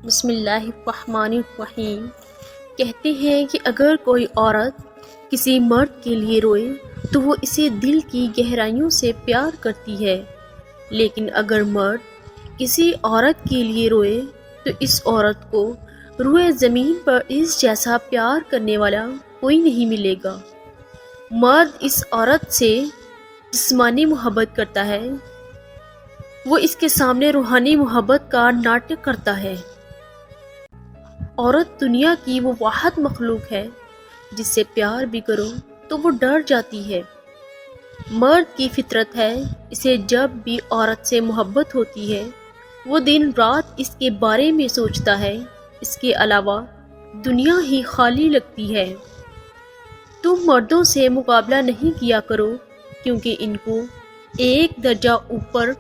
بسم اللہ الرحمن الرحیم۔ کہتے ہیں کہ اگر کوئی عورت کسی مرد کے لیے روئے تو وہ اسے دل کی گہرائیوں سے پیار کرتی ہے، لیکن اگر مرد کسی عورت کے لیے روئے تو اس عورت کو روئے زمین پر اس جیسا پیار کرنے والا کوئی نہیں ملے گا۔ مرد اس عورت سے جسمانی محبت کرتا ہے، وہ اس کے سامنے روحانی محبت کا ناٹک کرتا ہے۔ عورت دنیا کی وہ واحد مخلوق ہے جس سے پیار بھی کرو تو وہ ڈر جاتی ہے۔ مرد کی فطرت ہے، اسے جب بھی عورت سے محبت ہوتی ہے وہ دن رات اس کے بارے میں سوچتا ہے، اس کے علاوہ دنیا ہی خالی لگتی ہے۔ تم مردوں سے مقابلہ نہیں کیا کرو، کیونکہ ان کو ایک درجہ اوپر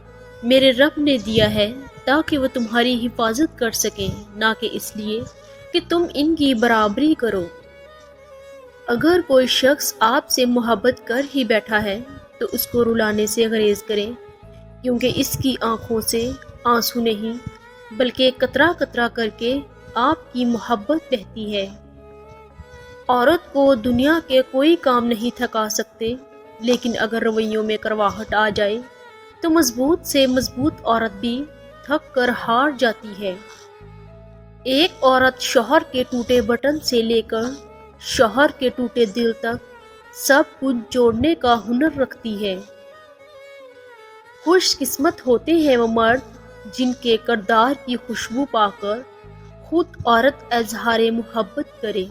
میرے رب نے دیا ہے تاکہ وہ تمہاری حفاظت کر سکیں، نہ کہ اس لیے کہ تم ان کی برابری کرو۔ اگر کوئی شخص آپ سے محبت کر ہی بیٹھا ہے تو اس کو رلانے سے گریز کریں، کیونکہ اس کی آنکھوں سے آنسو نہیں بلکہ قطرہ قطرہ کر کے آپ کی محبت بہتی ہے۔ عورت کو دنیا کے کوئی کام نہیں تھکا سکتے، لیکن اگر رویوں میں کرواہٹ آ جائے تو مضبوط سے مضبوط عورت بھی تھک کر ہار جاتی ہے۔ ایک عورت شوہر کے ٹوٹے بٹن سے لے کر شوہر کے ٹوٹے دل تک سب کچھ جوڑنے کا ہنر رکھتی ہے۔ خوش قسمت ہوتے ہیں وہ مرد جن کے کردار کی خوشبو پا کر خود عورت اظہار محبت کرے۔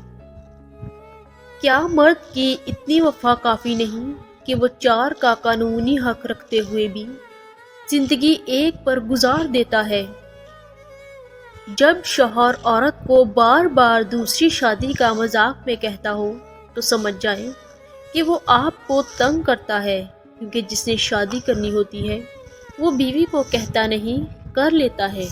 کیا مرد کی اتنی وفا کافی نہیں کہ وہ چار کا قانونی حق رکھتے ہوئے بھی زندگی ایک پر گزار دیتا ہے؟ جب شوہر عورت کو بار بار دوسری شادی کا مذاق میں کہتا ہو تو سمجھ جائیں کہ وہ آپ کو تنگ کرتا ہے، کیونکہ جس نے شادی کرنی ہوتی ہے وہ بیوی کو کہتا نہیں کر لیتا ہے۔